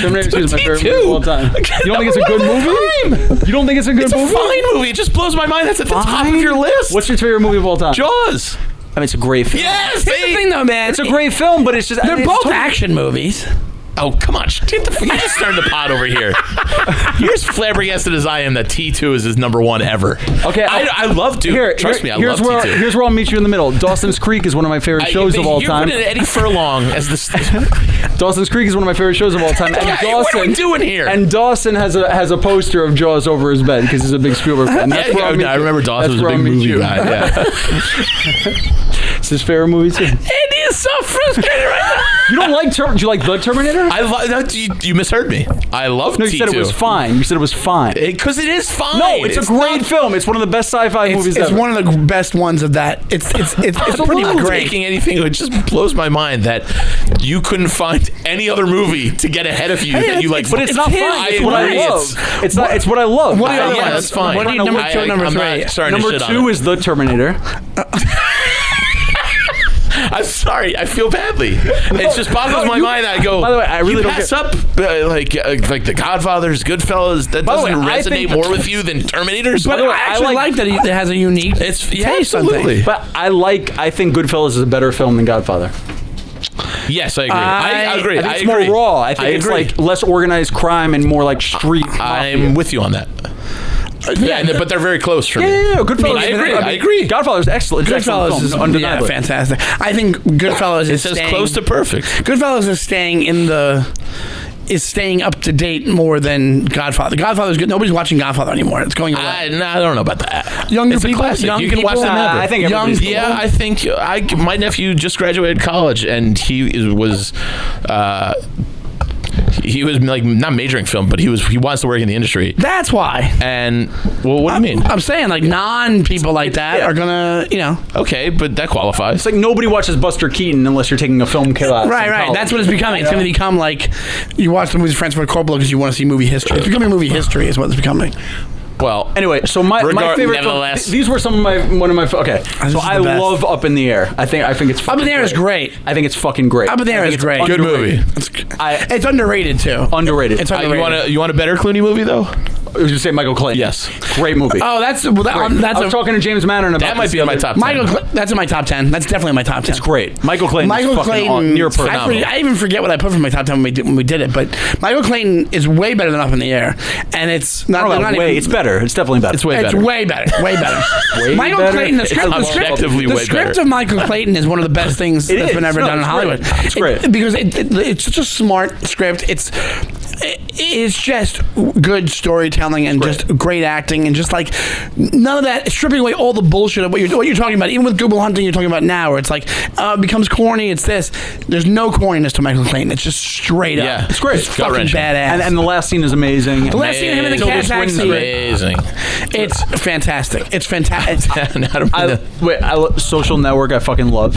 Terminator 2 is my favorite movie of all time. You don't think it's a good movie? You don't think it's a good movie? It's a fine movie. It just blows my mind. That's at the top of your list. What's your favorite movie of all time? Jaws. I mean, it's a great film. Yes. Here's the thing, though, man. It's a great film, but it's just they're both action movies. Oh, come on. You just turned the pot over here. You're as flabbergasted as I am that T2 is his number 1 ever. Okay. I love T2. Trust me, I love T2. Here's where I'll meet you in the middle. Dawson's Creek is one of my favorite shows of all time. You're putting Eddie Furlong as the... Dawson's Creek is one of my favorite shows of all time. And what are we doing here? And Dawson has a poster of Jaws over his bed because he's a big Spielberg fan. I remember Dawson was a big movie guy. Yeah. It's his favorite movie too. Andy is so frustrated right now. You don't like do you like The Terminator? You misheard me. I love T2. No, you said it was fine. You said it was fine. Because it is fine. No, it's a great film. It's one of the best sci-fi movies ever. It's one of the best ones of that. It's pretty great. Taking anything, it just blows my mind that you couldn't find any other movie to get ahead of you that you like. But it's not fine. It's what I love. It's what I love. What are the other ones? That's fine. What are number 2 and number 3? Number 2 is The Terminator. I'm sorry. I feel badly. It just boggles my mind. I go. By the way, I really don't pass up like The Godfathers, Goodfellas. That doesn't resonate more with you than Terminators. But I actually like that it has a unique taste. Absolutely. But I think Goodfellas is a better film than Godfather. Yes, I agree. I agree. I think it's more raw. I think it's like less organized crime and more like street. I'm with you on that. Yeah, but they're very close for me. Yeah. Goodfellas. I agree. Godfather's excellent. Goodfellas is undeniably fantastic. I think Goodfellas is as close to perfect. Goodfellas is staying up to date more than Godfather. Godfather's good. Nobody's watching Godfather anymore. It's going away. I don't know about that. Younger people, you can watch them ever. I think I think my nephew just graduated college and he was like not majoring film, but he wants to work in the industry. That's why. And well, what do you mean? I'm saying like non-people like that are gonna, Okay, but that qualifies. It's like nobody watches Buster Keaton unless you're taking a film class. Right. That's what it's becoming. It's going to become like you watch the movies Francis Ford Coppola because you want to see movie history. It's becoming movie history is what it's becoming. Well, anyway, so my favorite film, these were some of my okay. So I love Up in the Air. I think it's Up in the Air is great. I think it's fucking great. Up in the Air is great. Good movie. It's underrated too. Underrated. It's underrated. You want a better Clooney movie though? I was going to say Michael Clayton. Yes. Great movie. Oh, that's I was talking to James Manning about that. Might be in my top 10. That's in my top 10. That's definitely in my top 10. It's great. Michael Clayton is near phenomenal. I even forget what I put for my top 10 when we did it, but Michael Clayton is way better than Up in the Air, and it's not way. It's better. It's definitely better. It's way better. Way better. Michael Clayton. The script of Michael Clayton is one of the best things that's been ever done in Hollywood. It's great because it's such a smart script. It's just good storytelling and just great acting and just like none of that, stripping away all the bullshit of what you're talking about. Even with Good Will Hunting, you're talking about now, where it's like it becomes corny. It's this. There's no corniness to Michael Clayton. It's just straight up. It's great. It's fucking badass. And the last scene is amazing. The last scene of him in the cat taxi. Amazing. It's fantastic. It's fantastic. Social Network, I fucking love.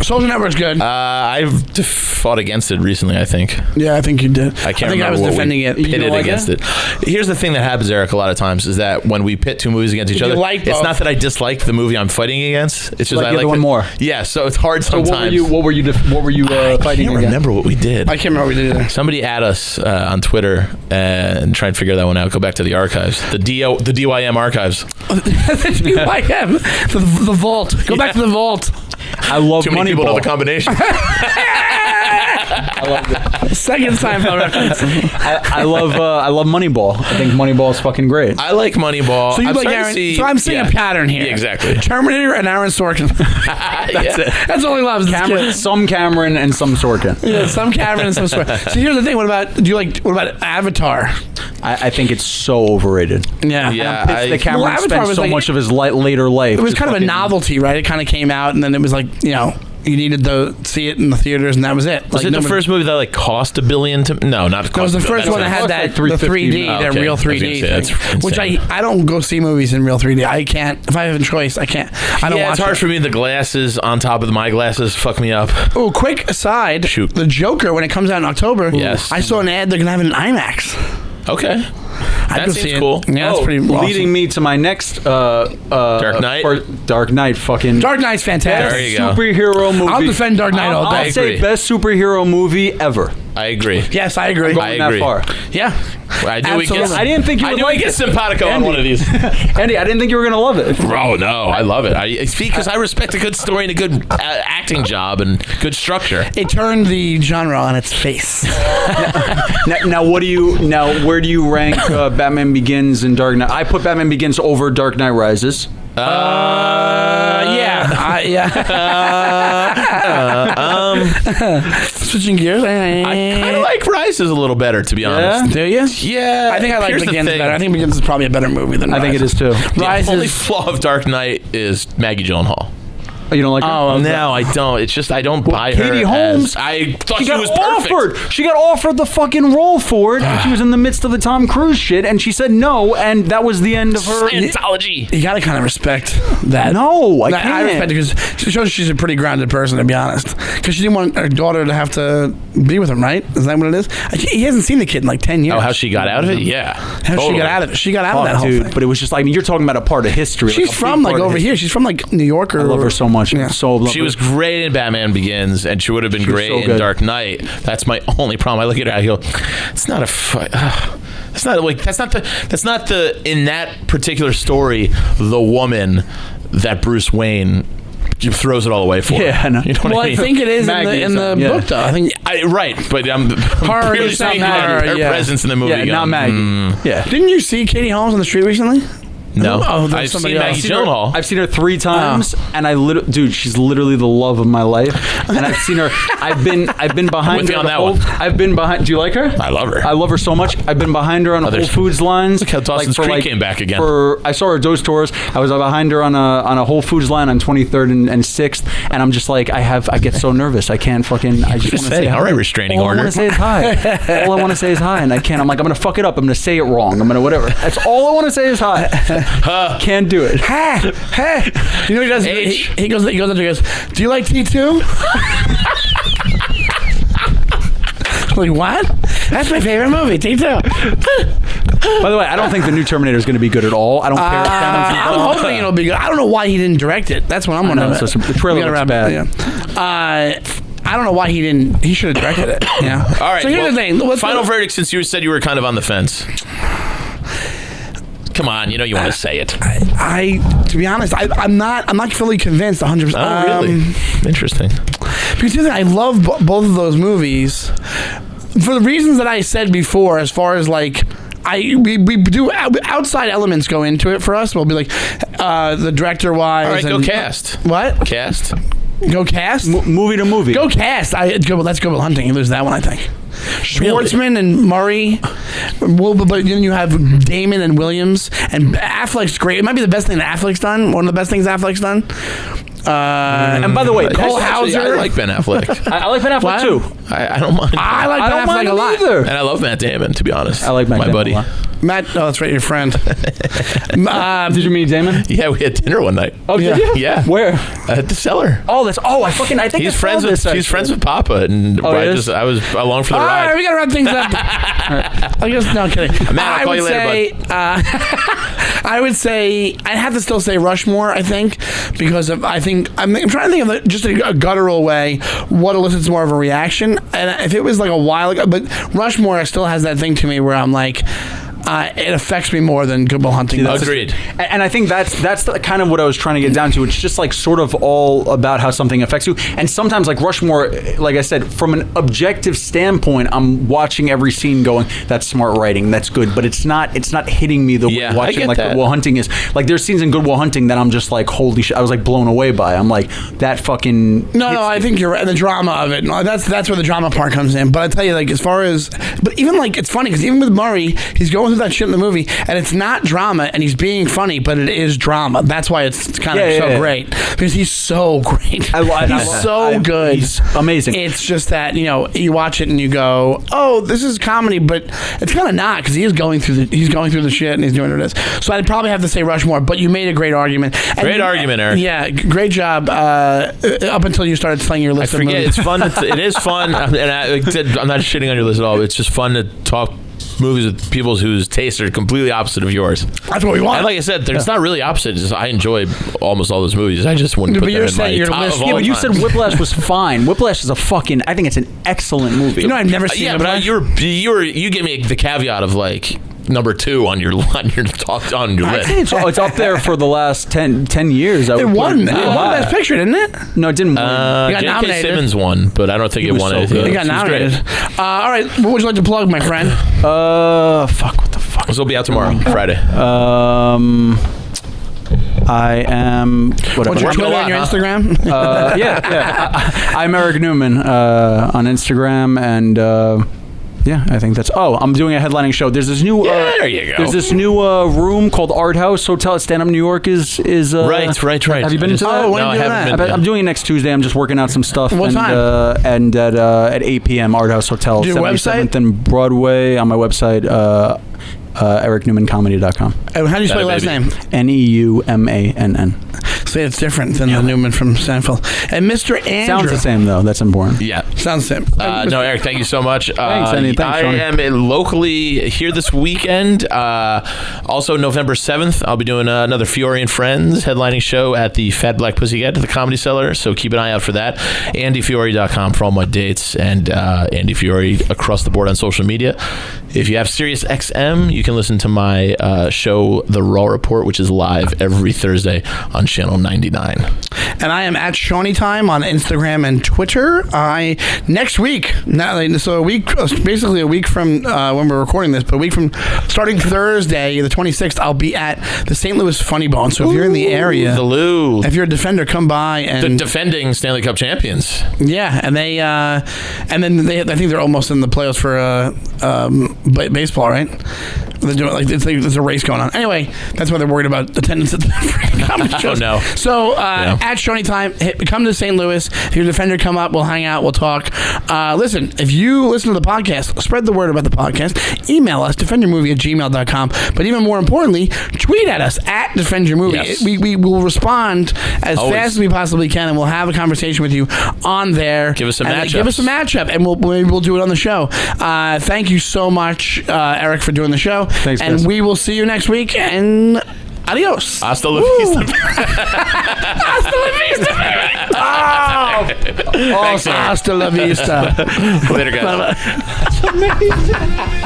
Social Network's good. I've fought against it recently, I think. Yeah, I think you did. I can't remember. I was defending it. Pitted against it. Here's the thing that happens, Eric, a lot of times is that when we pit two movies against each other, it's not that I dislike the movie I'm fighting against. It's just I like one more. Yeah, so it's hard sometimes. So what were you fighting against? I can't remember what we did. I can't remember what we did either. Somebody add us on Twitter and try and figure that one out. Go back to the archives, the DYM archives. The DYM, the vault. Go back to the vault. I love Too many people know Moneyball. the combination. I love it. Second Seinfeld reference. I love Moneyball. I think Moneyball is fucking great. I like Moneyball. So you I'm like starting to Aaron? see- So I'm seeing a pattern here. Yeah, exactly. Terminator and Aaron Sorkin. That's it. That's all he loves. this Cameron, kid. some Cameron and some Sorkin. Yeah, some Cameron and some Sorkin. So here's the thing. What about Avatar? I think it's so overrated. Yeah. Yeah. It's that Cameron Avatar spent was so like- much of his later life. It was just kind of a fucking- novelty, right? It kind of came out, and then it was like, you needed to see it in the theaters, and that was it. Was it the first movie that cost $1 billion to? No, not That was the first one that had that like the 3D, Oh, that okay. real I was gonna 3D say, that's thing. Which insane. I don't go see movies in real 3D. I can't. If I have a choice, I can't. I don't Yeah, watch it's hard it. for me. The glasses on top of my glasses fuck me up. Oh, quick aside. Shoot. The Joker, when it comes out in October, Yes. I saw an ad they're going to have it in IMAX. Okay. I'd That go seems see it. cool. Yeah, that's pretty awesome. Leading me to my next Dark Knight? Dark Knight fucking Dark Knight's fantastic. There you go. superhero movie. I'll defend Dark Knight all I'll day. say agree. best superhero movie ever. I agree. Yes, I agree. I Going agree. that far. Yeah. I knew we get. Absolutely. I didn't think you I would knew like we get it. simpatico on Andy. one of these. Andy, I didn't think you were gonna love it. Oh no, I love it. Because I respect a good story and a good acting job and good structure. It turned the genre on its face. Now, where do you rank Batman Begins and Dark Knight? I put Batman Begins over Dark Knight Rises. Switching gears. I kind of like Rises a little better, to be honest. Do you? Yeah, I think I like here's the Begins thing. better. I think Begins is probably a better movie than I think it is too. Rise The only is- flaw of Dark Knight is Maggie Gyllenhaal. Oh, you don't like her? Oh, No, I don't. It's just I don't buy her. Katie Holmes. I thought She she got was perfect. offered. She got offered the fucking role for it, and she was in the midst of the Tom Cruise shit, and she said no, and that was the end of her. Scientology. You gotta kind of respect that. No, I That- can't. I respect it because she shows she's a pretty grounded person, to be honest. Because she didn't want her daughter to have to be with him, right? Is that what it is? He hasn't seen the kid in like 10 years. Oh, how she got out of it? Yeah. How she got out of it? She got out of that whole dude, thing. but it was just like, I mean, you're talking about a part of history. She's like a from big like part of over history. here. She's from like New York. Or, I love her so much. Yeah. So love She her. was great in Batman Begins, and she would have been She was great so in good. Dark Knight. That's my only problem. I look at her, I go, it's not a fight. It's not like that's not the in that particular story the woman that Bruce Wayne throws it all away for. Yeah, I know. You know what Well, I I mean? think it is Maggie in the is, yeah. book, though. I think. Right, but I'm Her, purely it's not speaking, Maggie, her yeah. presence in the movie. Yeah, not going, Maggie. Yeah. Didn't you see Katie Holmes on the street recently? No, Oh, there's I've somebody seen else. Maggie I've seen her- Gyllenhaal. I've seen her 3 times, and dude, she's literally the love of my life. And I've seen her. I've been behind with her you on the that whole- one. I've been behind. Do you like her? I love her. I love her so much. I've been behind her on Whole there's- Foods lines. Look how Dawson's Creek came back again. I saw her at those tours. I was behind her on a Whole Foods line on 23rd and 6th, and I'm just like, I get so nervous. I can't fucking. I just want to say, say, all hi. right, restraining All order. I want to say is hi. All I want to say is hi, and I can't. I'm like, I'm gonna fuck it up. I'm gonna say it wrong. I'm gonna whatever. That's all I want to say is hi. Can't do it. Hey, you know what he does? H. He goes up there and goes, "Do you like T2?" Like, what? That's my favorite movie, T2. By the way, I don't think the new Terminator is going to be good at all. I don't care if Cameron's I'm hoping it'll be good. I don't know why he didn't direct it. That's what I'm I know, wondering. so the trailer looks bad. I don't know why he didn't. He should have directed it. Yeah. All right. So here's well, the thing. Final verdict, since you said you were kind of on the fence. Come on, you know you want to say it. To be honest, I'm not fully convinced 100%. Oh, really? Interesting. Because here's the thing, I love both of those movies for the reasons that I said before. As far as like, we do outside elements go into it for us. We'll be like the director wise. All right, go cast. What? Cast. Go cast. movie to movie. Go cast. That's Good Will Hunting. You lose that one, I think. Schwartzman and Murray. But then you have Damon and Williams, and Affleck's great. It might be the best thing that Affleck's done. One of the best things Affleck's done. And by the way, Cole Actually, Hauser. I like Ben Affleck. I like Ben Affleck What? too. I don't mind. I like I Ben don't Affleck mind a him lot. either. And I love Matt Damon, to be honest. I like Matt my Damon buddy. a lot. Matt, oh, that's right, your friend. Did you meet Damon? Yeah, we had dinner one night. Oh, did you? Yeah. Where? At the cellar. Oh, I think He's I friends saw with this, he's friends with Papa, and Oh, he I is? was along for the All ride. right, we gotta wrap things up. I guess no, I'm kidding. Matt, I'll call you later, I would say I'd have to still say Rushmore. I think because I'm trying to think of just a guttural way what elicits more of a reaction. And if it was like a while ago, but Rushmore still has that thing to me where I'm like, it affects me more than Good Will Hunting. Agreed. And I think that's kind of what I was trying to get down to. It's just like sort of all about how something affects you. And sometimes like Rushmore, like I said, from an objective standpoint, I'm watching every scene going, that's smart writing, that's good. But it's not hitting me the way watching like Good Will Hunting is. Like there's scenes in Good Will Hunting that I'm just like, holy shit, I was like blown away by. I'm like, that fucking... No, I think you're right. The drama of it. No, that's where the drama part comes in. But I tell you, like, as far as... But even, like, it's funny, because even with Murray, he's going through that shit in the movie, and it's not drama, and he's being funny, but it is drama. That's why it's kind of so great. Because he's so great. He's so good. He's amazing. It's just that, you know, you watch it and you go, oh, this is comedy, but it's kind of not, because he is going through the shit, and he's doing this. So I'd probably have to say Rushmore, but you made a great argument. Great argument, Eric. Yeah, great job. Up until you started playing your list of movies. It's fun. It is fun, and I'm not shitting on your list at all. It's just fun to talk movies with people whose tastes are completely opposite of yours. That's what we want. And like I said, it's not really opposite. It's just I enjoy almost all those movies. I just wouldn't put them in my top of all time. You said Whiplash was fine. Whiplash is I think it's an excellent movie. You know, I've never seen it. But you gave me the caveat of like number 2 on your list. It's up there for the last 10 years. It won Best Picture, didn't it? No, it didn't win. J.K. Simmons won, but I don't think it won anything. It got nominated. All right, what would you like to plug, my friend? What the fuck? This will be out tomorrow, Friday. I am... Whatever. What's your Twitter and your Instagram? I'm Eric Neumann on Instagram, and... yeah, I think that's... Oh, I'm doing a headlining show. There's this new... there you go. There's this new room called Art House Hotel at Stand Up New York is Right. Have you been into that? Oh, when no, I haven't been. I'm doing it next Tuesday. I'm just working out some stuff. What time? And at 8 p.m. Art House Hotel, Your 77th website? and Broadway. On my website, ericnewmancomedy.com. How do you spell your last name? Neumann. See, it's different than the Newman from Seinfeld. And Mr. Andrew. Sounds the same, though. That's important. Yeah. Sounds the same. No, Eric, thank you so much. Thanks, Andy. Thanks, I Sean. am locally here this weekend. Also, November 7th, I'll be doing another Fiore and Friends headlining show at the Fat Black Pussycat at the Comedy Cellar, so keep an eye out for that. AndyFiore.com for all my dates, and Andy Fiore across the board on social media. If you have Sirius XM, you can listen to my show, The Raw Report, which is live every Thursday on Channel 99. And I am at Shawnee Time on Instagram and Twitter. Next week, basically a week from when we're recording this, but a week from starting Thursday, the 26th, I'll be at the St. Louis Funny Bone. So if you're in the area, the Lou, if you're a defender, come by. And the defending Stanley Cup champions. Yeah, and I think they're almost in the playoffs for baseball, right? They're doing there's a race going on. Anyway, that's why they're worried about attendance at the freaking comedy shows. Oh no! So at Shawnee Time, come to St. Louis. If you're a defender, come up. We'll hang out. We'll talk. Listen, if you listen to the podcast, spread the word about the podcast. Email us defendyourmovie@gmail.com. But even more importantly, tweet at us at defendyourmovie. Yes. We will respond as Always. fast as we possibly can, and we'll have a conversation with you on there. Give us some matchups. Give us a matchup, and we'll do it on the show. Thank you so much, Eric, for doing the show. Thanks, and guys. we will see you next week. And adios. Hasta la vista. Hasta la vista. Thanks, Eric. Hasta la vista. Later, guys. Bye-bye.